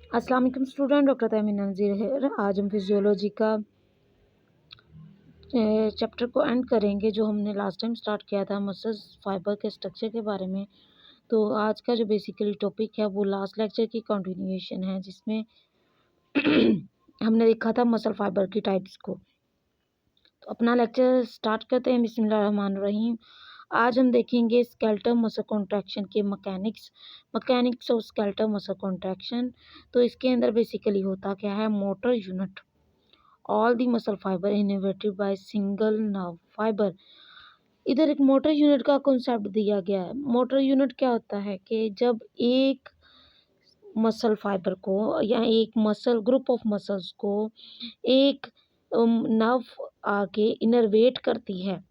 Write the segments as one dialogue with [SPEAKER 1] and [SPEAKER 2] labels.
[SPEAKER 1] अस्सलाम वालेकुम student, doctor Tahmina नज़ीर है। आज हम फिजियोलॉजी का चैप्टर को एंड करेंगे जो हमने लास्ट टाइम स्टार्ट किया था मसल्स फाइबर के स्ट्रक्चर के बारे में। तो आज का जो बेसिकली टॉपिक है वो लास्ट लेक्चर की कंटिन्यूएशन है, जिसमें हमने देखा था मसल फाइबर की टाइप्स को। तो अपना लेक्चर स्टार्ट करते हैं। बिस्मिल्लाहिर्रहमानिर्रहीम। आज हम देखेंगे स्केलेटल मसल कॉन्ट्रैक्शन के mechanics of skeletal muscle contraction. तो इसके अंदर बेसिकली होता क्या है, motor unit all the muscle fibre innervated by single nerve fibre. इधर एक मोटर यूनिट का कॉन्सेप्ट दिया गया है। मोटर यूनिट क्या होता है कि जब एक मसल फाइबर को या एक मसल ग्रुप ऑफ मसल्स को एक नर्व आके इनर्वेट करती है,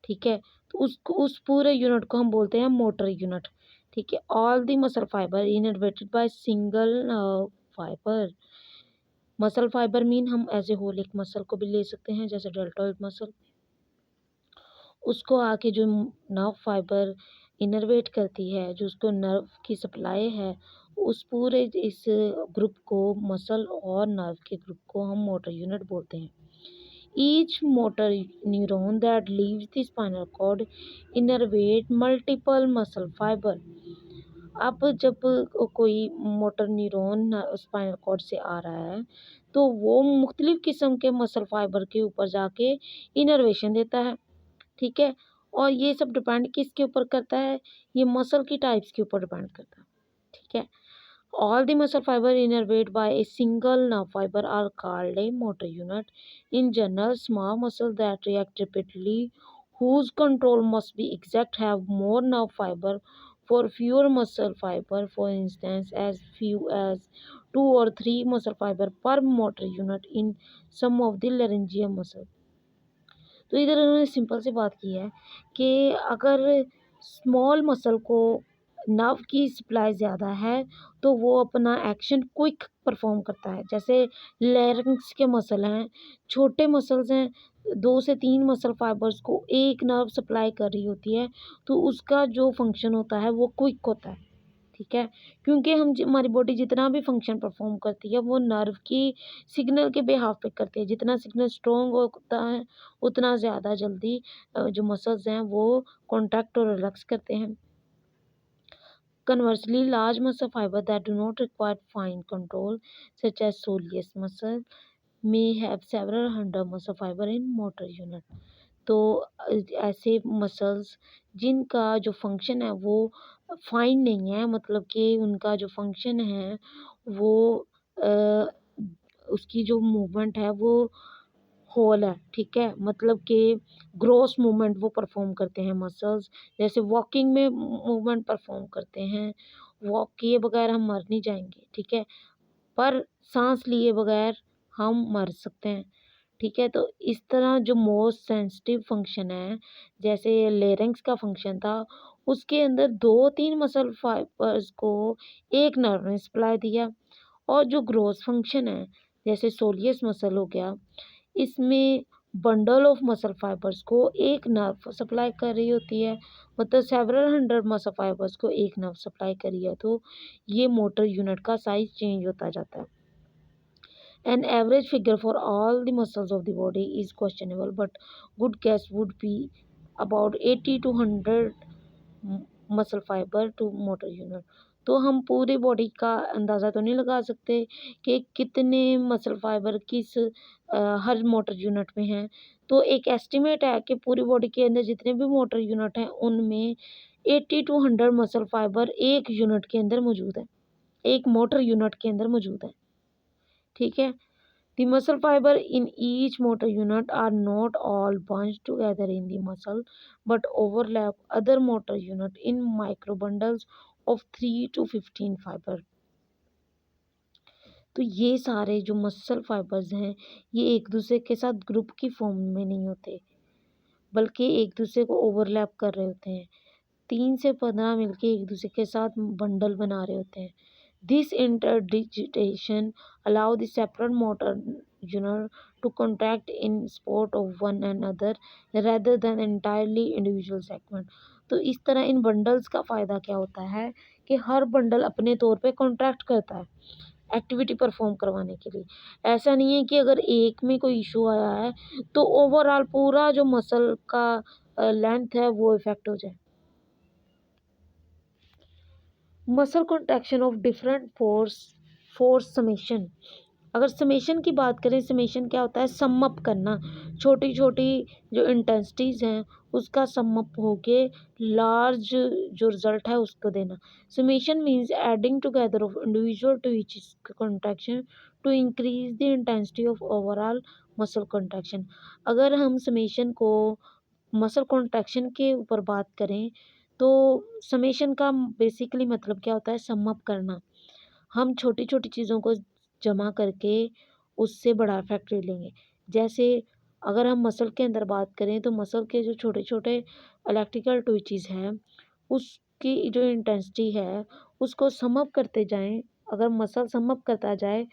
[SPEAKER 1] ठीक है, तो उस पूरे यूनिट को हम बोलते हैं मोटर यूनिट। ठीक है, all the muscle fibre innervated by single fibre. Muscle fibre mean हम एज ए होल एक मसल को भी ले सकते हैं, जैसे डेल्टॉइड मसल। उसको आके जो नर्व फाइबर इनर्वेट करती है, जो उसको नर्व की सप्लाई है, उस पूरे इस ग्रुप को, मसल और नर्व के ग्रुप को हम मोटर यूनिट बोलते हैं। Each motor neuron that leaves the spinal cord innervate multiple muscle fiber. अब जब कोई मोटर न्यूरॉन स्पाइनल कॉर्ड से आ रहा है तो वो मुख्तलिफ किस्म के मसल फाइबर के ऊपर जाके इनर्वेशन देता है, ठीक है। और ये सब डिपेंड किसके ऊपर करता है, ये मसल की टाइप्स के ऊपर डिपेंड करता है, ठीक है। All the muscle fiber innervated by a single nerve fiber are called a motor unit. In general, small muscles that react repeatedly, whose control must be exact, have more nerve fiber for fewer muscle fiber. For instance, as few as 2 or 3 muscle fiber per motor unit in some of the laryngeal muscle. तो इधर उन्होंने simple सी बात की है कि अगर small muscle को nerve की सप्लाई ज़्यादा है तो वो अपना एक्शन क्विक परफॉर्म करता है। जैसे लैरिंक्स के मसल हैं, छोटे मसल्स हैं, 2 से 3 मसल फाइबर्स को एक नर्व सप्लाई कर रही होती है, तो उसका जो फंक्शन होता है वो क्विक होता है, ठीक है। क्योंकि हमारी बॉडी जितना भी फंक्शन परफॉर्म करती है वो नर्व की सिग्नल के बिहाफ पे करती है। जितना सिग्नल स्ट्रॉन्ग होता है उतना ज़्यादा जल्दी जो मसल्स हैं वो कॉन्ट्रैक्ट और रिलैक्स करते हैं। Conversely, large muscle fibers that do not require fine control, such as soleus muscle, may have several hundred muscle fiber in motor unit. तो ऐसे मसल्स जिनका जो फंक्शन है वो फाइन नहीं है, मतलब कि उनका जो फंक्शन है वो अ, उसकी जो मूवमेंट है वो होल है, ठीक है, मतलब कि ग्रॉस मूवमेंट वो परफॉर्म करते हैं मसल्स। जैसे वॉकिंग में मूवमेंट परफॉर्म करते हैं, वॉक किए बगैर हम मर नहीं जाएंगे, ठीक है, पर सांस लिए बगैर हम मर सकते हैं, ठीक है। तो इस तरह जो मोस्ट सेंसिटिव फंक्शन है, जैसे लेरिंक्स का फंक्शन था, उसके अंदर 2-3 मसल फाइबर्स को एक नर्व ने सप्लाई दिया। और जो ग्रोथ फंक्शन है, जैसे सोलियस मसल हो गया, इसमें बंडल ऑफ मसल फाइबर्स को एक नर्व सप्लाई कर रही होती है, मतलब सेवरल हंड्रेड मसल फाइबर्स को एक नर्व सप्लाई करी है, तो ये मोटर यूनिट का साइज चेंज होता जाता है। An average figure for all the muscles of the body is questionable, but good guess would be about 80 to 100 muscle fiber to motor unit. तो हम पूरी बॉडी का अंदाज़ा तो नहीं लगा सकते कि कितने मसल फाइबर हर मोटर यूनिट में हैं। तो एक एस्टिमेट है कि पूरी बॉडी के अंदर जितने भी मोटर यूनिट हैं उनमें 80 to 100 मसल फाइबर एक यूनिट के अंदर मौजूद है, एक मोटर यूनिट के अंदर मौजूद है, ठीक है। The muscle fiber in each motor unit are not all bunched together in the muscle, but overlap other motor unit in microbundles of 3 to 15 fiber. तो ये सारे जो मसल फाइबर्स हैं ये एक दूसरे के साथ ग्रुप की फॉर्म में नहीं होते, बल्कि एक दूसरे को ओवरलैप कर रहे होते हैं। 3 से 15 मिलके एक दूसरे के साथ बंडल बना रहे होते हैं। This interdigitation allow the separate motor unit to contact in support of one another rather than entirely individual segment. तो इस तरह इन बंडल्स का फ़ायदा क्या होता है कि हर बंडल अपने तौर पे कॉन्ट्रैक्ट करता है, एक्टिविटी परफॉर्म करवाने के लिए। ऐसा नहीं है कि अगर एक में कोई इशू आया है तो ओवरऑल पूरा जो मसल का लेंथ है वो इफेक्ट हो जाए। Muscle contraction of different force summation. अगर समेशन की बात करें, समेशन क्या होता है, सम अप करना, छोटी छोटी जो इंटेंसिटीज हैं उसका सम अप होके लार्ज जो रिजल्ट है उसको देना। Summation means adding together of individual to each contraction to increase the intensity of overall muscle contraction. अगर हम समेशन को मसल कॉन्ट्रैक्शन के ऊपर बात करें तो समेशन का बेसिकली मतलब क्या होता है, सम अप करना। हम छोटी छोटी चीज़ों को जमा करके उससे बड़ा इफेक्ट ले लेंगे। जैसे अगर हम मसल के अंदर बात करें तो मसल के जो छोटे छोटे इलेक्ट्रिकल ट्विचेस हैं उसकी जो इंटेंसिटी है उसको सम अप करते जाएं। अगर मसल सम अप करता जाए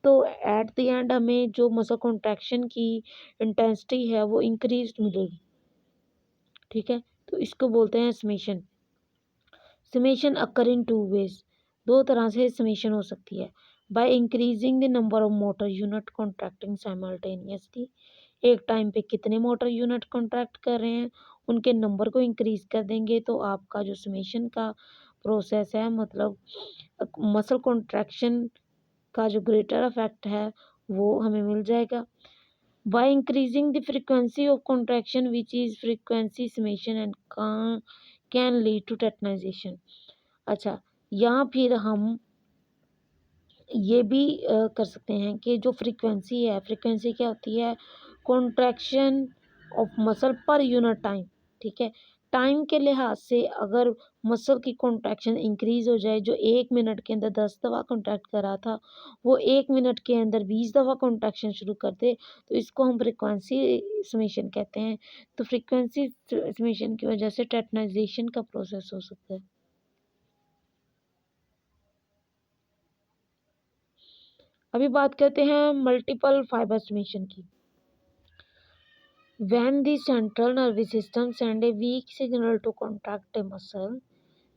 [SPEAKER 1] तो एट द एंड हमें जो मसल कॉन्ट्रैक्शन की इंटेंसिटी है वो इंक्रीज मिलेगी। ठीक है, तो इसको बोलते हैं summation. Summation occur in two ways, दो तरह से समेशन हो सकती है। By increasing the number of motor unit contracting simultaneously, एक टाइम पे कितने मोटर यूनिट कॉन्ट्रैक्ट कर रहे हैं उनके नंबर को इंक्रीज कर देंगे तो आपका जो समेशन का प्रोसेस है, मतलब मसल कॉन्ट्रैक्शन का जो ग्रेटर इफेक्ट है वो हमें मिल जाएगा। By increasing the frequency of contraction which is frequency summation and can lead to tetanization. अच्छा, यहाँ फिर हम ये भी कर सकते हैं कि जो फ्रीक्वेंसी है, फ्रीक्वेंसी क्या होती है, contraction of muscle per unit time. ठीक है, टाइम के लिहाज से अगर मसल की कॉन्ट्रैक्शन इंक्रीज हो जाए, जो 1 मिनट के अंदर 10 दफ़ा कॉन्ट्रैक्ट कर रहा था वो 1 मिनट के अंदर 20 दफ़ा कॉन्ट्रैक्शन शुरू कर दे तो इसको हम फ्रीक्वेंसी समेशन कहते हैं। तो फ्रीक्वेंसी समेशन की वजह से टेटनाइजेशन का प्रोसेस हो सकता है। अभी बात करते हैं मल्टीपल फाइबर समेशन की। When the central nervous system send a weak signal to contract a muscle,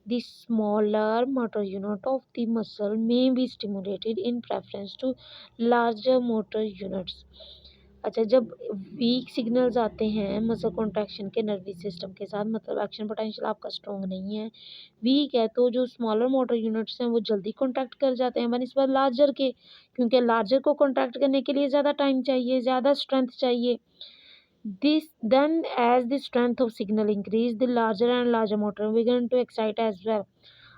[SPEAKER 1] the smaller motor unit of the muscle may be stimulated in preference to larger motor units. अच्छा, जब week signals आते हैं muscle contraction के nervous system के साथ, मतलब action potential आपका strong नहीं है, वीक है, तो जो स्मॉलर मोटर यूनिट्स हैं वो जल्दी कॉन्ट्रैक्ट कर जाते हैं बनिस्बत लार्जर के, क्योंकि लार्जर को कॉन्ट्रैक्ट करने के लिए ज़्यादा टाइम चाहिए, ज़्यादा स्ट्रेंथ चाहिए। This then, as the strength of signal increase, the larger and larger motor begin to excite as well.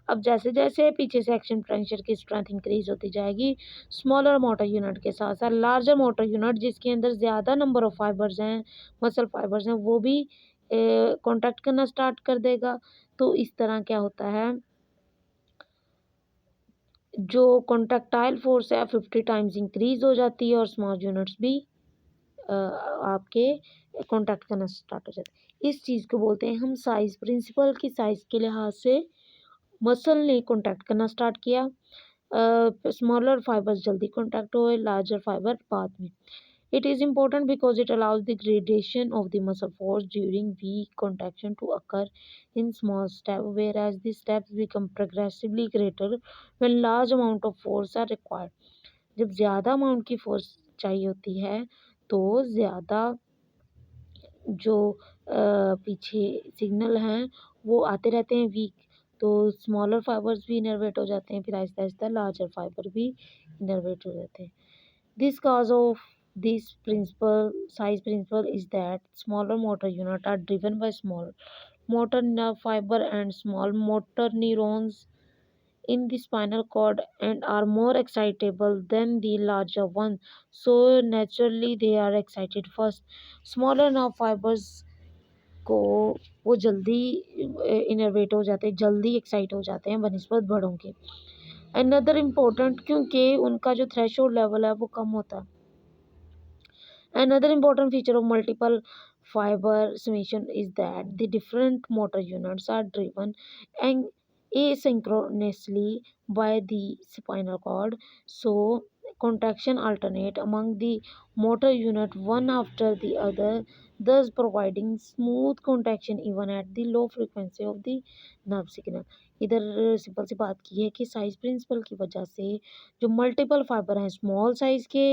[SPEAKER 1] अब जैसे जैसे पीछे से एक्शन पोटेंशियल की स्ट्रेंथ इंक्रीज होती जाएगी, स्मॉलर मोटर यूनिट के साथ साथ लार्जर मोटर यूनिट जिसके अंदर ज़्यादा नंबर ऑफ फाइबर्स हैं, मसल फाइबर्स हैं, वो भी कॉन्टैक्ट करना स्टार्ट कर देगा। तो इस तरह क्या होता है, जो कॉन्ट्रैक्टाइल फोर्स है 50 टाइम्स इंक्रीज हो जाती है और स्मॉल यूनिट्स भी आपके कॉन्टैक्ट करना स्टार्ट हो जाता है। इस चीज़ को बोलते हैं हम साइज प्रिंसिपल, की साइज के लिहाज से मसल ने कॉन्टैक्ट करना स्टार्ट किया, स्मॉलर फाइबर्स जल्दी कॉन्टैक्ट हुए, लार्जर फाइबर बाद में। It is important because it allows the gradation of the muscle force during weak contraction to occur in small steps, whereas the steps become progressively greater when large amount of force are required. जब ज़्यादा amount की force चाहिए होती है तो ज़्यादा जो पीछे सिग्नल हैं वो आते रहते हैं वीक, तो स्मॉलर फाइबर्स भी इनर्वेट हो जाते हैं, फिर आहिस्ता आहिस्ता लार्जर फाइबर भी इनर्वेट हो जाते हैं। This cause of this principle is that smaller motor units are driven by small motor nerve fiber and small motor neurons in the spinal cord and are more excitable than the larger one, so naturally they are excited first. Smaller nerve fibers को वो जल्दी innervate हो जाते हैं, जल्दी excite हो जाते हैं बनिस्बत बड़ों के। अनदर इम्पोर्टेंट, क्योंकि उनका जो थ्रेशोल्ड लेवल है वो कम होता है। Another important feature of multiple fiber summation is that the different motor units are driven and asynchronously by the spinal cord. So contraction alternate among the motor unit one after the other, thus providing smooth contraction even at the low frequency of the nerve signal. इधर simple सी बात की है कि size principal की वजह से जो multiple fibre हैं स्मॉल साइज के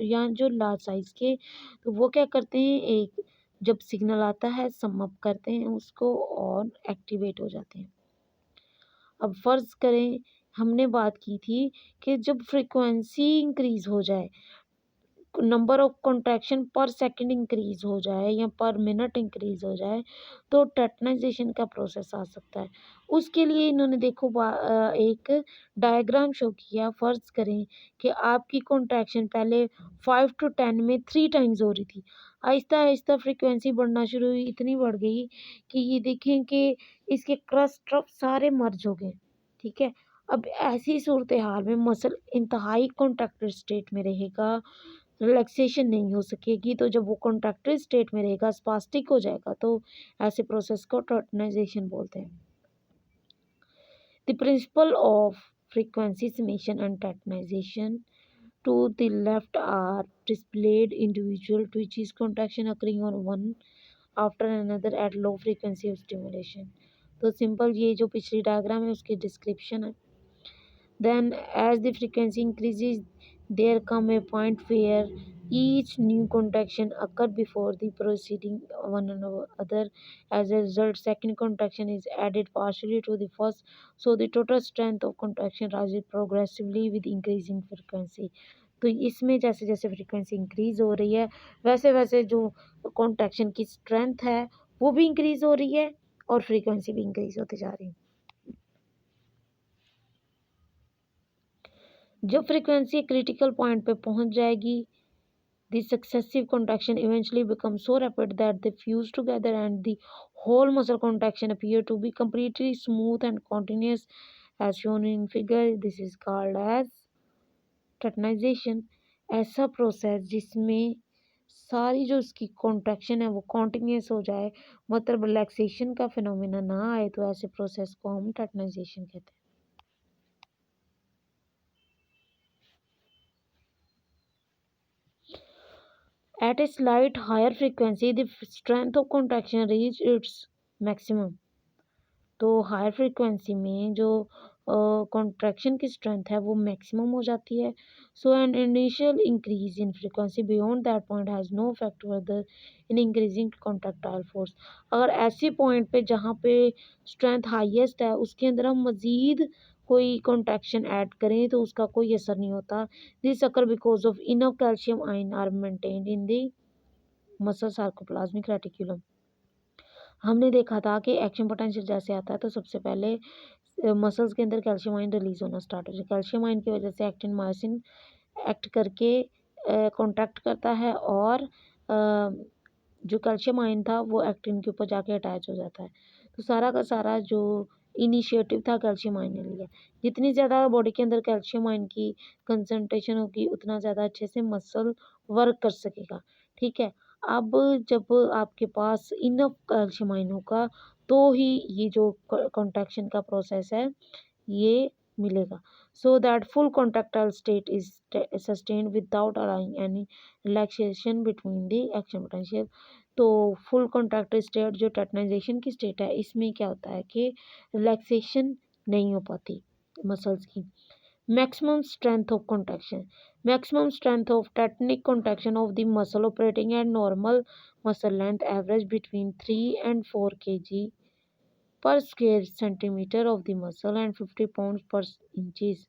[SPEAKER 1] या जो लार्ज साइज के, तो वो क्या करते हैं, एक जब सिग्नल आता है सम अप करते हैं उसको और एक्टिवेट हो जाते हैं। अब फर्ज करें हमने बात की थी कि जब फ्रीक्वेंसी इंक्रीज हो जाए, नंबर ऑफ कॉन्ट्रैक्शन पर सेकंड इंक्रीज हो जाए या पर मिनट इंक्रीज हो जाए, तो टेटनाइजेशन का प्रोसेस आ सकता है। उसके लिए इन्होंने देखो एक डायग्राम शो किया। फर्ज करें कि आपकी कॉन्ट्रैक्शन पहले 5 to 10 में 3 टाइम्स हो रही थी, आहिस्ता आहिस्ता फ्रीक्वेंसी बढ़ना शुरू हुई, इतनी बढ़ गई कि ये देखें कि इसके क्रस्ट सारे मर्ज हो गए। ठीक है, अब ऐसी सूरत हाल में मसल इंतहाई कॉन्ट्रैक्टेड स्टेट में रहेगा, रिलैक्सेशन नहीं हो सकेगी। तो जब वो कॉन्ट्रैक्टेड स्टेट में रहेगा, स्पास्टिक हो जाएगा, तो ऐसे प्रोसेस को टोटनाइजेशन बोलते हैं। The principle of frequency summation and tetanization to the left are displayed individual twitches contraction occurring on one after another at low frequency of stimulation। तो सिंपल ये जो पिछली डायग्राम है उसकी डिस्क्रिप्शन है। Then, as the frequency increases, there come a point where each new contraction occur before the preceding one another. As a result, second contraction is added partially to the first, so the total strength of contraction rises progressively with increasing frequency। तो इसमें जैसे जैसे frequency increase हो रही है, वैसे वैसे जो कॉन्ट्रैक्शन की स्ट्रेंथ है वो भी इंक्रीज हो रही है और फ्रीक्वेंसी भी इंक्रीज होती जा रही है। जब फ्रीक्वेंसी क्रिटिकल पॉइंट पे पहुंच जाएगी, the successive contraction eventually becomes so rapid that they fuse together and the whole muscle contraction appear to be completely smooth and continuous as shown in figure। This is called as टेटनाइजेशन। ऐसा process जिसमें सारी जो उसकी contraction है वो continuous हो जाए, मतलब रिलैक्सेशन का फिनोमिना ना आए, तो ऐसे प्रोसेस को हम टेटनाइजेशन कहते हैं। At a slight higher frequency, the strength of contraction reach its maximum। तो हायर फ्रीक्वेंसी में जो कॉन्ट्रैक्शन की स्ट्रेंथ है वो मैक्सिमम हो जाती है। So an initial increase in frequency beyond that point has no effect further in increasing contractile force. अगर ऐसे पॉइंट पे जहाँ पे स्ट्रेंथ हाईएस्ट है उसके अंदर हम मज़ीद कोई कॉन्ट्रैक्शन ऐड करें तो उसका कोई असर नहीं होता। This occur because of enough calcium ion are maintained in the muscle sarcoplasmic reticulum. हमने देखा था कि एक्शन पोटेंशियल जैसे आता है तो सबसे पहले मसल्स के अंदर कैल्शियम आयन रिलीज होना स्टार्ट हो जाए। कैल्शियम आयन की वजह से एक्टिन मायोसिन एक्ट करके कॉन्ट्रैक्ट करता है और जो कैल्शियम आयन था वो एक्टिन के ऊपर जाके अटैच हो जाता है। तो सारा का सारा जो इनिशिएटिव था कैल्शियम आयन ने लिया। जितनी ज़्यादा बॉडी के अंदर कैल्शियम आयन की कंसंट्रेशन होगी उतना ज़्यादा अच्छे से मसल वर्क कर सकेगा। ठीक है, अब जब आपके पास इनफ कैल्शियम आयन होगा तो ही ये जो कॉन्ट्रैक्शन का प्रोसेस है ये मिलेगा। So that full contractile state is sustained without allowing any relaxation between the action potential. तो फुल कॉन्ट्रैक्टाइल स्टेट जो टेटनाइजेशन की स्टेट है इसमें क्या होता है कि रिलैक्सेशन नहीं हो पाती मसल्स की। Maximum strength of contraction. Maximum strength of tetanic contraction of the muscle operating at normal muscle length average between 3 and 4 kg per square centimeter of the muscle and 50 pounds per inches।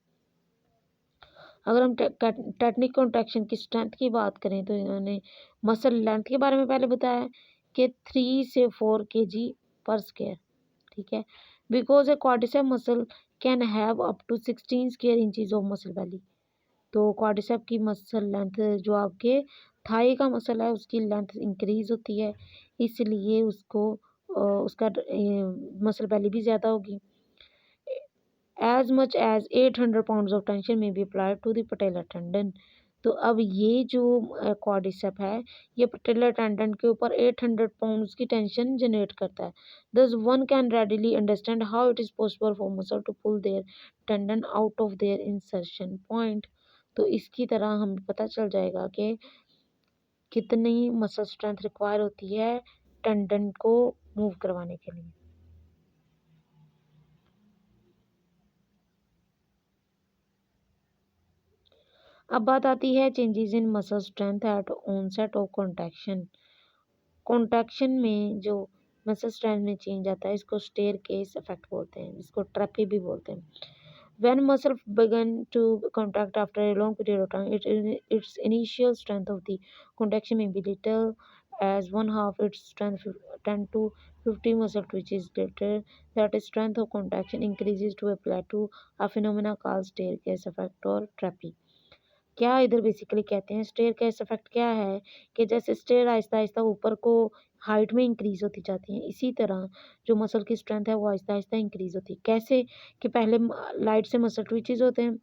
[SPEAKER 1] अगर हम टेटनिक contraction की strength की बात करें तो इन्होंने muscle length के बारे में पहले बताया कि 3 से 4 kg पर स्क्वायर। ठीक है, because a quadricep muscle can have up to 16 square inches of muscle belly. तो क्वाड्रिसेप की मसल लेंथ जो आपके थाई का मसल है उसकी लेंथ इंक्रीज होती है, इसलिए उसको उसका मसल वैली भी ज़्यादा होगी। As much as 800 pounds of tension may be applied to the patellar tendon. तो अब ये जो क्वाड्रिसेप है ये पटेलर टेंडन के ऊपर 800 पाउंड्स की टेंशन जनरेट करता है। Thus one can readily understand how it is possible for muscle to pull their tendon out of their insertion point. तो इसकी तरह हमें पता चल जाएगा कि कितनी मसल स्ट्रेंथ रिक्वायर होती है टेंडन को मूव करवाने के लिए। अब बात आती है changes in muscle strength at onset of contraction. Contraction में जो मसल स्ट्रेंथ में चेंज आता है इसको स्टेयरकेस इफेक्ट बोलते हैं, इसको ट्रैपी भी बोलते हैं। When muscle begin to contract after a long period of time, its initial strength of the contraction may be little as one half its strength 10 to 50 muscle twitches later. That is strength of contraction increases to a plateau, a phenomena called staircase effect or trapping. क्या इधर basically कहते हैं stair case effect क्या है कि जैसे stair Aahista Aahista ऊपर को हाइट में इंक्रीज होती जाती है, इसी तरह जो मसल की स्ट्रेंथ है वो आहिस्ता आहिस्ता इंक्रीज होती है। कैसे कि पहले लाइट से मसल ट्विचेस होते हैं,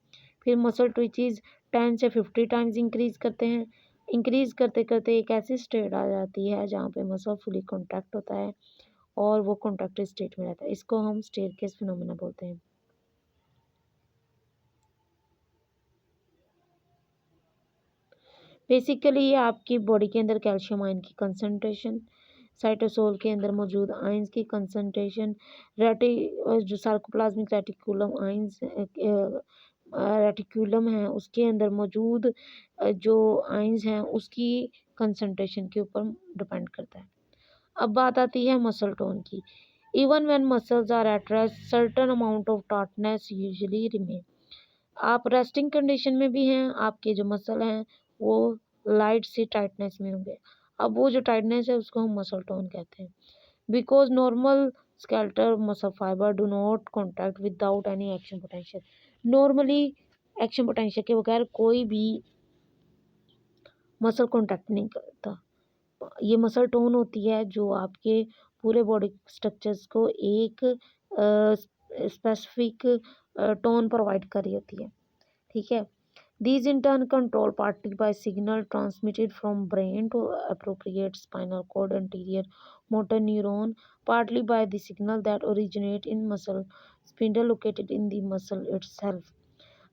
[SPEAKER 1] फिर मसल ट्विचेस 10 से 50 टाइम्स इंक्रीज करते हैं, इंक्रीज करते करते एक ऐसी स्टेट आ जाती है जहाँ पे मसल फुली कॉन्ट्रैक्ट होता है और वो कॉन्ट्रैक्टेड स्टेट में रहता है। इसको हम स्टेयर केस फिनोमेना बोलते हैं। बेसिकली ये आपकी बॉडी के अंदर कैल्शियम आयन की कंसंट्रेशन, साइटोसोल के अंदर मौजूद आयंस की कंसंट्रेशन, रेटी जो सार्कोप्लाज्मिक रेटिकुलम आयंस रेटिकुलम है उसके अंदर मौजूद जो आयंस हैं उसकी कंसंट्रेशन के ऊपर डिपेंड करता है। अब बात आती है मसल टोन की। Even when muscles are at rest certain amount of tightness usually remain. आप रेस्टिंग कंडीशन में भी हैं, आपके जो मसल हैं वो लाइट सी टाइटनेस में होंगे। अब वो जो टाइटनेस है उसको हम मसल टोन कहते हैं। Because normal skeletal muscle fibre do not contact without any action potential. Normally action potential के बगैर कोई भी मसल कॉन्टैक्ट नहीं करता। ये मसल टोन होती है जो आपके पूरे बॉडी स्ट्रक्चर्स को एक स्पेसिफिक टोन प्रोवाइड कर रही होती है। ठीक है। These in turn control partly by signal transmitted from brain to appropriate spinal cord anterior motor neuron, partly by the signal that originate in muscle spindle located in the muscle itself.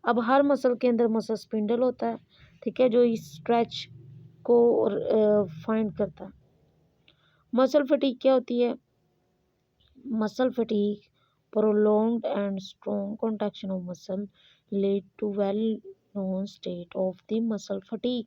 [SPEAKER 1] अब हर muscle के अंदर muscle spindle होता है, ठीक है, जो इस stretch को फाइंड करता है। मसल फटीग क्या होती है? Muscle fatigue, prolonged and strong contraction of muscle lead to well-known state of the muscle fatigue.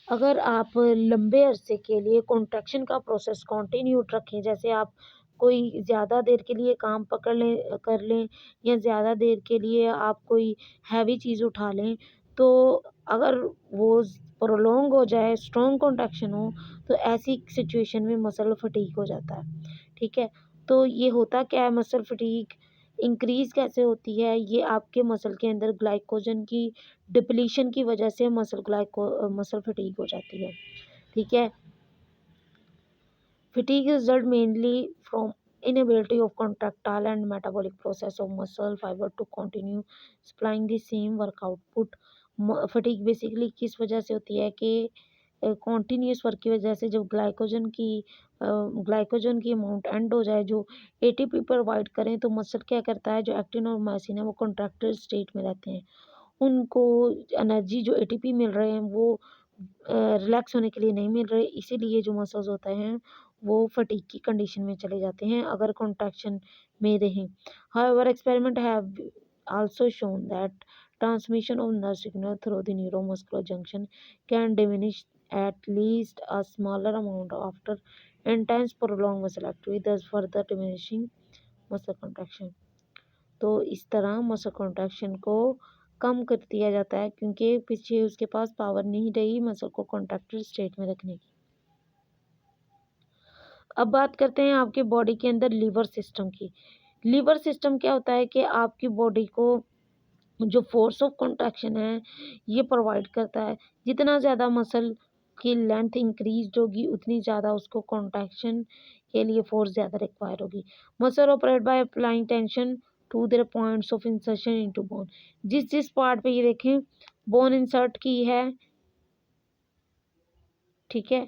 [SPEAKER 1] अगर आप लंबे अरसे के लिए कॉन्ट्रैक्शन का प्रोसेस कंटिन्यू रखें, जैसे आप कोई ज़्यादा देर के लिए काम पकड़ लें कर लें या ज़्यादा देर के लिए आप कोई हैवी चीज़ उठा लें, तो अगर वो प्रोलॉन्ग हो जाए, स्ट्रॉन्ग कॉन्ट्रैक्शन हो, तो ऐसी सिचुएशन में मसल फटीग हो जाता है। ठीक है। तो ये होता क्या है, मसल फटीग इंक्रीज कैसे होती है? ये आपके मसल के अंदर ग्लाइकोजन की डिप्लीशन की वजह से मसल फटीग हो जाती है। ठीक है। Fatigue result mainly from inability of contractile and metabolic process of muscle fiber to continue supplying the same work output. Fatigue basically किस वजह से होती है कि कॉन्टीन्यूस वर्क की वजह से जब ग्लाइकोजन की अमाउंट एंड हो जाए, जो एटीपी प्रोवाइड करें, तो मसल क्या करता है, जो एक्टिन और मायोसिन है वो कॉन्ट्रैक्टेड स्टेट में रहते हैं। उनको एनर्जी जो एटीपी मिल रहे हैं वो रिलैक्स होने के लिए नहीं मिल रहे, इसीलिए जो मसल्स होते हैं वो फटीग की कंडीशन में चले जाते हैं अगर कॉन्ट्रैक्शन में रहें। However experiment have also shown that transmission of nerve signal through the neuromuscular junction can diminish at least a smaller amount after intense prolonged muscle activity, thus further diminishing muscle contraction. तो इस तरह muscle contraction को कम कर दिया जाता है क्योंकि पीछे उसके पास पावर नहीं रही मसल को कॉन्ट्रैक्टेड स्टेट में रखने की। अब बात करते हैं आपके बॉडी के अंदर लीवर सिस्टम की। लीवर सिस्टम क्या होता है कि आपकी बॉडी को जो फोर्स ऑफ कॉन्ट्रैक्शन है ये प्रोवाइड करता है। जितना ज़्यादा मसल की लेंथ इंक्रीज होगी उतनी ज़्यादा उसको कॉन्ट्रैक्शन के लिए फोर्स ज़्यादा रिक्वायर होगी। Muscle operate by applying tension to their points of insertion into bone. जिस जिस पार्ट पे ये देखें बोन इंसर्ट की है, ठीक है,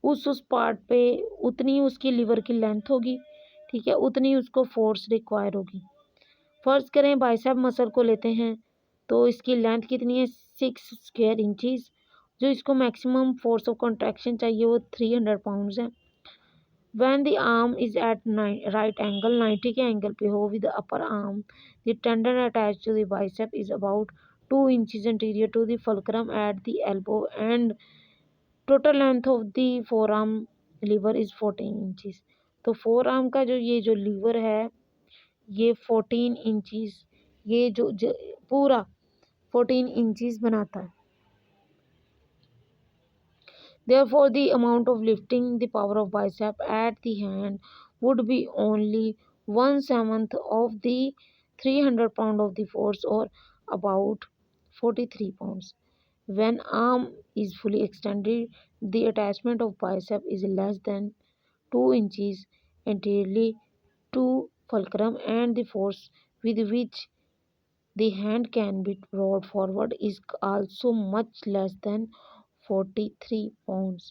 [SPEAKER 1] उस पार्ट पे उतनी उसकी लीवर की लेंथ होगी, ठीक है, उतनी उसको फोर्स रिक्वायर होगी। फर्ज करें बाइसेप मसल को लेते हैं, तो इसकी लेंथ कितनी है 6 स्क्वायर इंचज़। जो इसको मैक्सिमम फोर्स ऑफ कॉन्ट्रैक्शन चाहिए वो 300 पाउंड्स है। When the arm is at right angle 90 के एंगल पे हो with the upper arm, the tendon attached to the bicep is about 2 inches anterior to the fulcrum at the elbow and total length of the forearm lever is 14 inches। तो four arm का जो liver है ये 14 inches, ये पूरा 14 inches बनाता है। Therefore, the amount of lifting the power of bicep at the hand would be only 1/7 of the 300 pound of the force or about 43 pounds. When arm is fully extended, the attachment of bicep is less than 2 inches anteriorly to fulcrum and the force with which the hand can be brought forward is also much less than 43 pounds।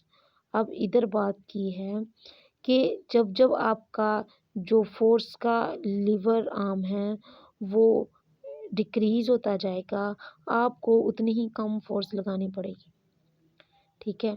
[SPEAKER 1] अब इधर बात की है कि जब जब आपका जो फोर्स का लीवर आर्म है वो डिक्रीज होता जाएगा, आपको उतनी ही कम फोर्स लगानी पड़ेगी। ठीक है,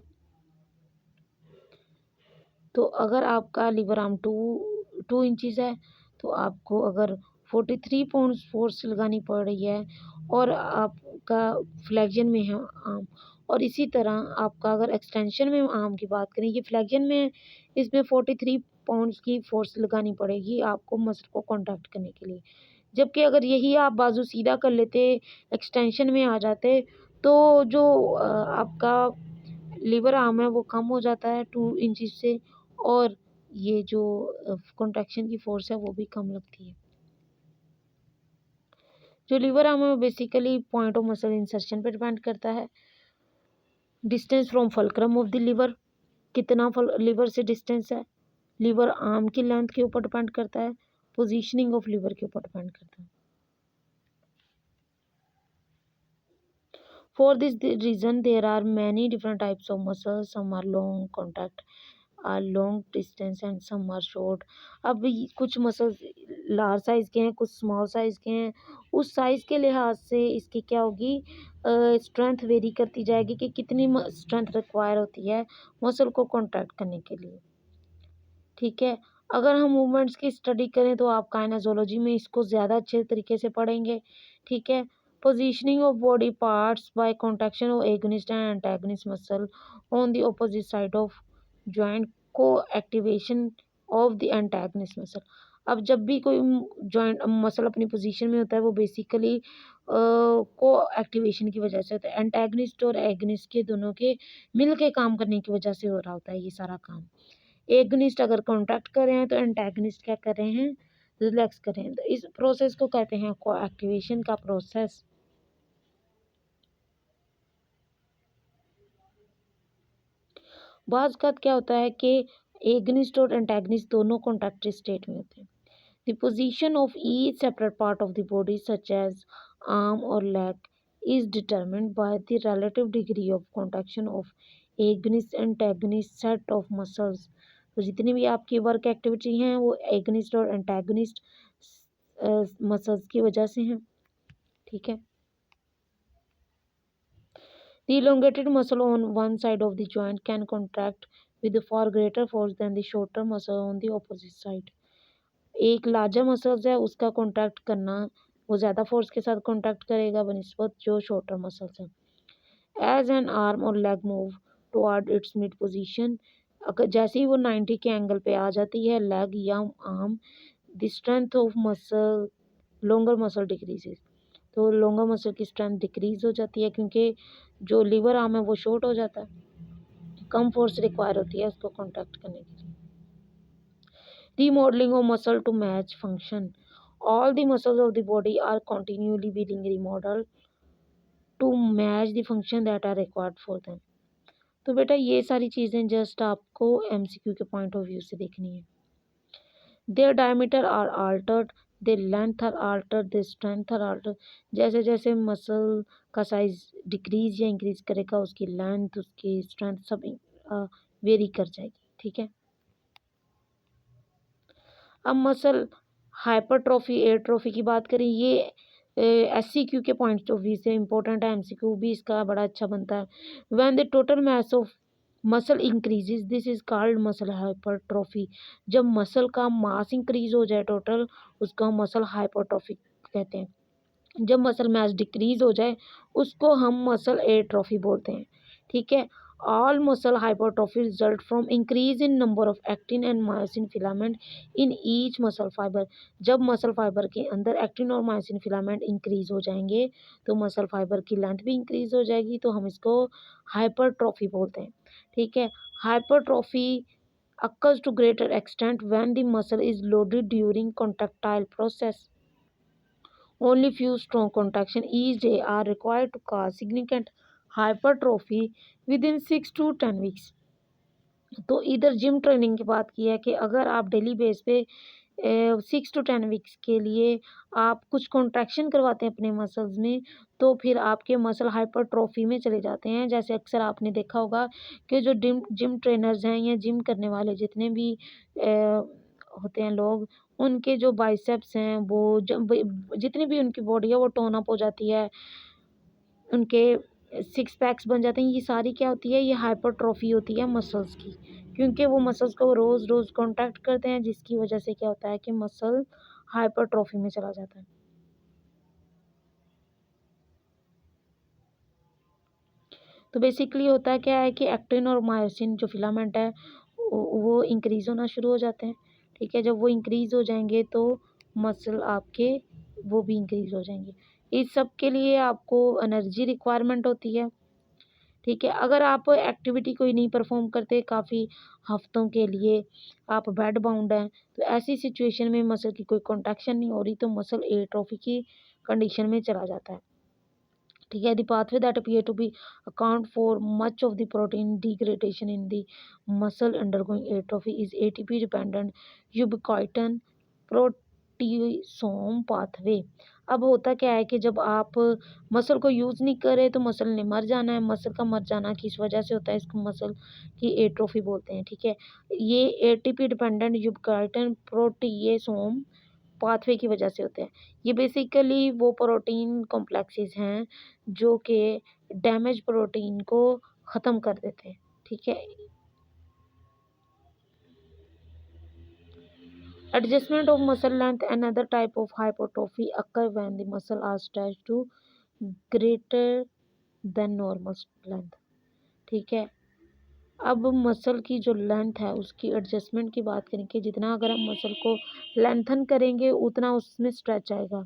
[SPEAKER 1] तो अगर आपका लीवर आर्म 2 इंचज़ है तो आपको अगर 43 पाउंड फोर्स लगानी पड़ रही है और आपका फ्लेक्शन में है आर्म, और इसी तरह आपका अगर एक्सटेंशन में आर्म की बात करें, ये फ्लेक्शन में है, इसमें 43 पाउंड्स की फोर्स लगानी पड़ेगी आपको मसल को कॉन्ट्रैक्ट करने के लिए। जबकि अगर यही आप बाजू सीधा कर लेते, एक्सटेंशन में आ जाते, तो जो आपका लीवर आर्म है वो कम हो जाता है 2 इंचज़ से, और ये जो कॉन्ट्रैक्शन की फोर्स है वो भी कम लगती है। जो लीवर आर्म है वो basically point of muscle insertion पर डिपेंड करता है। Distance from fulcrum of the lever, कितना लीवर से डिस्टेंस है, लीवर आर्म की लेंथ के ऊपर डिपेंड करता है, पोजीशनिंग ऑफ लीवर के ऊपर डिपेंड करता है। For this reason, there are many different types of muscles. Some are long contact, are long distance, and some are short। अब कुछ मसल्स लार्ज साइज के हैं, कुछ स्मॉल साइज के हैं। उस साइज के लिहाज से इसकी क्या होगी, स्ट्रेंथ वेरी करती जाएगी कि कितनी स्ट्रेंथ रिक्वायर होती है मसल को कॉन्ट्रैक्ट करने के लिए। ठीक है, अगर हम मूवमेंट्स की स्टडी करें तो आप काइनेजोलॉजी में इसको ज़्यादा अच्छे तरीके से पढ़ेंगे। ठीक है, positioning of body parts by contraction of agonist and antagonist muscle on the opposite side of joint, coactivation of the antagonist muscle. अब जब भी कोई जॉइंट मसल अपनी पोजीशन में होता है वो बेसिकली को एक्टिवेशन की वजह से होता है। एंटागनिस्ट और एगनिस्ट के दोनों के मिल के काम करने की वजह से हो रहा होता है ये सारा काम। एगनिस्ट अगर कॉन्ट्रैक्ट कर रहे हैं तो एंटागनिस्ट क्या कर रहे हैं, रिलैक्स कर रहे हैं। तो इस प्रोसेस को कहते हैं को एक्टिवेशन का प्रोसेस। बाज़ का क्या होता है कि एगनिस्ट और एंटागनिस्ट दोनों कॉन्ट्रैक्टेड स्टेट में होते हैं। The position of each separate part of the body, such as arm or leg, is determined by the relative degree of contraction of agonist and antagonist set of muscles। तो जितनी भी आपकी work activity हैं वो agonist और antagonist muscles की वजह से हैं। ठीक है, the elongated muscle on one side of the joint can contract with far greater force than the shorter muscle on the opposite side। एक लार्जर मसल्स है उसका कॉन्ट्रैक्ट करना वो ज़्यादा फोर्स के साथ कॉन्ट्रैक्ट करेगा बनिस्बत जो शॉर्टर मसल्स हैं। एज एन आर्म और leg move toward it's mid position, अगर जैसे ही वो 90 के एंगल पे आ जाती है लेग या arm, the strength of muscle longer muscle decreases. तो लॉन्गर मसल की स्ट्रेंथ डिक्रीज हो जाती है क्योंकि जो लीवर आर्म है वो शॉर्ट हो जाता है, कम फोर्स रिक्वायर होती है उसको कॉन्ट्रैक्ट करने के लिए। Remodeling of muscle to match function. All the muscles of the body are continually being remodeled to match the function that are required for them। तो बेटा ये सारी चीज़ें जस्ट आपको MCQ के पॉइंट ऑफ व्यू से देखनी है। Their diameter are altered, their length are altered, their strength are altered। जैसे जैसे मसल का साइज डिक्रीज या इंक्रीज करेगा उसकी लेंथ उसकी स्ट्रेंथ सब वेरी कर जाएगी। ठीक है, अब मसल हाइपरट्रॉफी एट्रोफी की बात करें, ये SCQ के पॉइंट ऑफ व्यू से इम्पोर्टेंट है, MCQ भी इसका बड़ा अच्छा बनता है। When the total mass of muscle increases this is called muscle hypertrophy. जब मसल का मास इंक्रीज हो जाए टोटल, उसको हम मसल हाइपरट्रॉफी कहते हैं। जब मसल मास डिक्रीज हो जाए उसको हम मसल एट्रोफी बोलते हैं। ठीक है। All muscle hypertrophy result from increase in number of actin and myosin filament in each muscle fibre. जब मसल फाइबर के अंदर एक्टिन और मायोसिन फिलामेंट इंक्रीज हो जाएंगे तो मसल फाइबर की लेंथ भी इंक्रीज हो जाएगी, तो हम इसको हाइपरट्रॉफी बोलते हैं। ठीक है। Hypertrophy occurs to greater extent when the muscle is loaded during contractile process. Only few strong contractions each day are required to cause significant hypertrophy within 6 to 10 weeks. तो इधर जिम ट्रेनिंग की बात की है कि अगर आप डेली बेस पे 6 to 10 वीक्स के लिए आप कुछ कॉन्ट्रैक्शन करवाते हैं अपने मसल्स में, तो फिर आपके मसल हाइपरट्रॉफी में चले जाते हैं। जैसे अक्सर आपने देखा होगा कि जो जिम ट्रेनर्स हैं या जिम करने वाले जितने भी होते हैं लोग, उनके जो बाइसेप्स हैं वो जितनी भी उनकी बॉडी है वो टोन अप हो जाती है, उनके सिक्स पैक्स बन जाते हैं। ये सारी क्या होती है, ये हाइपरट्रॉफी होती है मसल्स की, क्योंकि वो मसल्स को रोज़ रोज़ कॉन्टैक्ट करते हैं, जिसकी वजह से क्या होता है कि मसल हाइपरट्रॉफी में चला जाता है। तो बेसिकली होता क्या है कि एक्टिन और मायोसिन जो फिलामेंट है वो इंक्रीज होना शुरू हो जाते हैं। ठीक है। जब वो इंक्रीज हो जाएंगे तो मसल आपके वो भी इंक्रीज हो जाएंगे। इस सब के लिए आपको एनर्जी रिक्वायरमेंट होती है। ठीक है। अगर आप एक्टिविटी कोई नहीं परफॉर्म करते काफ़ी हफ्तों के लिए, आप बेड बाउंड हैं, तो ऐसी सिचुएशन में मसल की कोई कॉन्ट्रैक्शन नहीं हो रही तो मसल एट्रोफी की कंडीशन में चला जाता है। ठीक है। The pathway that appear to be account for much of the protein degradation in the muscle undergoing atrophy is ATP dependent ubiquitin proteasome pathway. अब होता क्या है कि जब आप मसल को यूज़ नहीं करें तो मसल ने मर जाना है। मसल का मर जाना किस वजह से होता है, इसको मसल की एट्रोफी बोलते हैं। ठीक है। ये एटीपी डिपेंडेंट यूबिक्विटिन प्रोटीसोम पाथवे की वजह से होते हैं। ये बेसिकली वो प्रोटीन कॉम्प्लेक्सेस हैं जो कि डैमेज प्रोटीन को ख़त्म कर देते हैं। ठीक है। Adjustment of muscle length another type of hypertrophy occur when the muscle are stretched to greater than normal length. ठीक है। अब मसल की जो लेंथ है उसकी एडजस्टमेंट की बात करें कि जितना अगर हम मसल को लेंथन करेंगे उतना उसमें स्ट्रेच आएगा।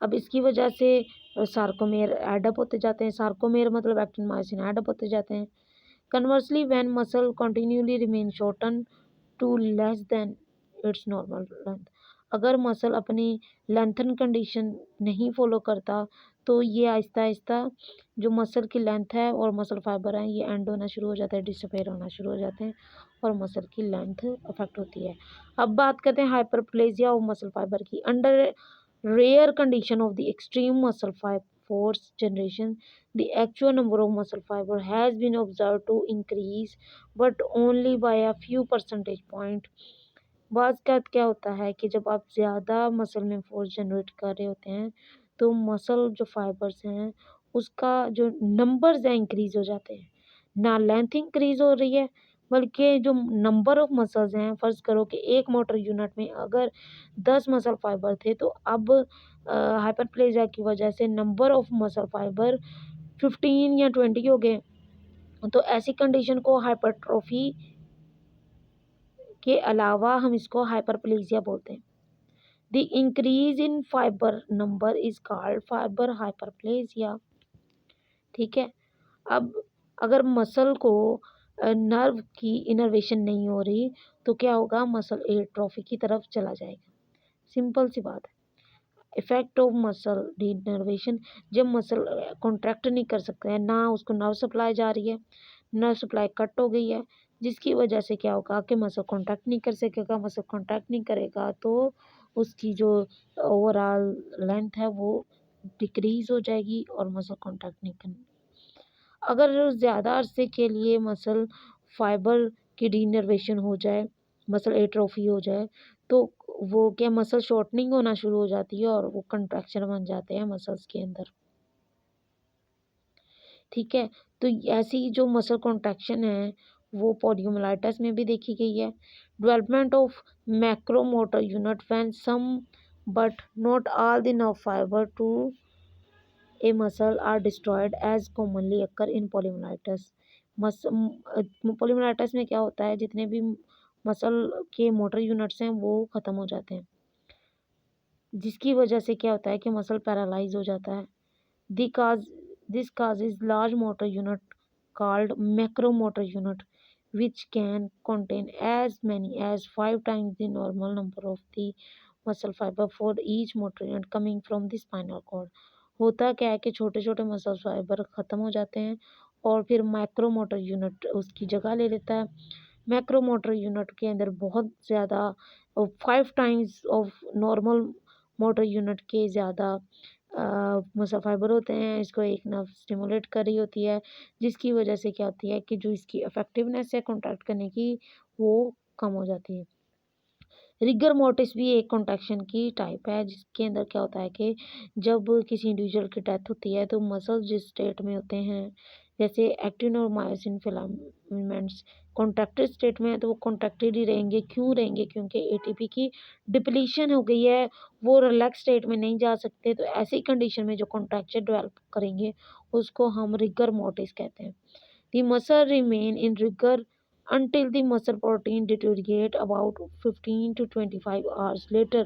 [SPEAKER 1] अब इसकी वजह से सार्कोमेर एडअप होते जाते हैं। सार्कोमेर मतलब एक्टिन मायोसिन एडअप होते जाते हैं। Conversely when muscle continuously remain shorten to less than its normal length, अगर मसल अपनी लेंथन कंडीशन नहीं फॉलो करता तो ये आहिस्ता आहिस्ता जो मसल की लेंथ है और मसल फाइबर है ये एंड होना शुरू हो जाता है, डिसअपेयर होना शुरू हो जाते हैं और मसल की लेंथ अफेक्ट होती है। अब बात करते हैं हाइपरप्लेजिया ऑफ मसल फाइबर की। Under rare condition of the extreme muscle force generation, the actual number of muscle fiber has been observed to increase but only by a few percentage point। बाज़ क्या होता है कि जब आप ज़्यादा muscle में फोर्स जनरेट कर रहे होते हैं तो मसल जो फाइबर्स हैं उसका जो नंबर्स हैं इंक्रीज हो जाते हैं, ना लेंथ इंक्रीज हो रही है बल्कि जो नंबर ऑफ मसल्स हैं, फ़र्ज़ करो कि एक मोटर यूनिट में अगर 10 मसल फाइबर थे तो अब हाइपरप्लेजिया की वजह से नंबर ऑफ मसल फाइबर 15 या 20 हो गए। तो ऐसी कंडीशन को हाइपरट्रोफी के अलावा हम इसको हाइपरप्लेजिया बोलते हैं। The increase in fibre number is called fibre hyperplasia. ठीक है। अब अगर मसल को नर्व की इनर्वेशन नहीं हो रही तो क्या होगा, मसल एट्रोफी की तरफ चला जाएगा। सिंपल सी बात है। इफेक्ट ऑफ मसल डीनर्वेशन, जब मसल कॉन्ट्रैक्ट नहीं कर सकते हैं, ना उसको नर्व सप्लाई जा रही है, नर्व सप्लाई कट हो गई है, जिसकी वजह से क्या होगा कि मसल कॉन्ट्रैक्ट नहीं कर सकेगा। मसल कॉन्ट्रैक्ट नहीं करेगा तो उसकी जो ओवरऑल लेंथ है वो डिक्रीज हो जाएगी और मसल कॉन्ट्रैक्ट नहीं कर। अगर ज़्यादा अरसे के लिए मसल फाइबर की डीनर्वेशन हो जाए, मसल एट्रोफी हो जाए तो वो क्या मसल शॉर्टनिंग होना शुरू हो जाती है और वो कंट्रैक्शन बन जाते हैं मसल्स के अंदर। ठीक है, तो ऐसी जो मसल कॉन्ट्रैक्शन है वो पॉडियोमाइलाइटिस में भी देखी गई है। Development of macromotor unit when some but not all the nerve fibre to a muscle are destroyed as commonly occur in poliomyelitis. Poliomyelitis में क्या होता है, जितने भी मसल के मोटर यूनिट्स हैं वो ख़त्म हो जाते हैं, जिसकी वजह से क्या होता है कि मसल पैरालाइज हो जाता है। The cause, this causes large motor unit called macromotor unit, which can contain as many as 5 times the normal number of the muscle fiber for each motor unit coming from the spinal cord। होता क्या है कि छोटे छोटे muscle fibre ख़त्म हो जाते हैं और फिर माइक्रोमोटर यूनिट उसकी जगह ले लेता है। मैक्रोमोटर यूनिट के अंदर बहुत ज़्यादा 5 times of normal motor unit के ज़्यादा मसल फाइबर होते हैं। इसको एक नर्व स्टिमुलेट कर रही होती है, जिसकी वजह से क्या होती है कि जो इसकी इफेक्टिवनेस है कॉन्ट्रैक्ट करने की वो कम हो जाती है। रिगर मोर्टिस भी एक कॉन्ट्रैक्शन की टाइप है, जिसके अंदर क्या होता है कि जब किसी इंडिविजुअल की डेथ होती है तो मसल जिस स्टेट में होते हैं, जैसे एक्टिन और मायोसिन फिलामेंट्स कॉन्ट्रैक्टेड स्टेट में है तो वो कॉन्ट्रैक्टेड ही रहेंगे। क्यों रहेंगे? क्योंकि एटीपी की डिप्लीशन हो गई है, वो रिलैक्स स्टेट में नहीं जा सकते। तो ऐसी कंडीशन में जो कॉन्ट्रैक्शन डेवलप करेंगे उसको हम रिगर मोर्टिस कहते हैं। The muscle remain in rigor until the muscle protein deteriorate about 15 to 25 hours later।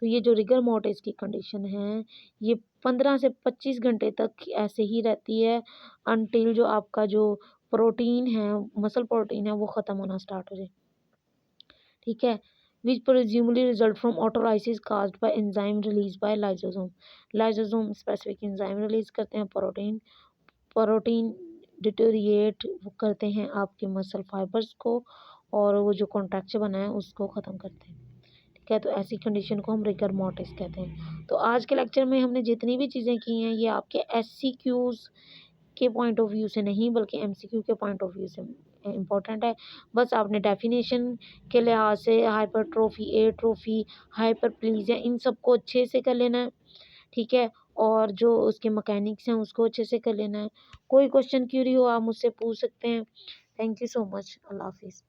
[SPEAKER 1] तो ये जो रिगर मोर्टिस की कंडीशन है ये 15 से 25 घंटे तक ऐसे ही रहती है अनटिल जो आपका जो प्रोटीन है, मसल प्रोटीन है, वो ख़त्म होना स्टार्ट हो जाए। ठीक है, which presumably result from autolysis caused by enzyme release by lysosome. Lysosome specific enzyme release करते हैं, प्रोटीन डिटोरिएट करते हैं आपके मसल फाइबर्स को और वो जो कॉन्ट्रैक्शन बना है उसको ख़त्म करते हैं। ठीक है, तो ऐसी कंडीशन को हम रिगर मोर्टिस कहते हैं। तो आज के लेक्चर में हमने जितनी भी चीज़ें की हैं ये आपके एससीक्यूज के पॉइंट ऑफ व्यू से नहीं बल्कि एमसीक्यू के पॉइंट ऑफ व्यू से इम्पोर्टेंट है। बस आपने डेफिनेशन के लिहाज से हाइपरट्रोफी, एट्रोफी, हाइपरप्लीजिया इन सबको अच्छे से कर लेना है। ठीक है, और जो उसके मैकेनिक्स हैं उसको अच्छे से कर लेना है। कोई क्वेश्चन क्यूरी हो आप मुझसे पूछ सकते हैं। Thank you so much. अल्लाह हाफिज़।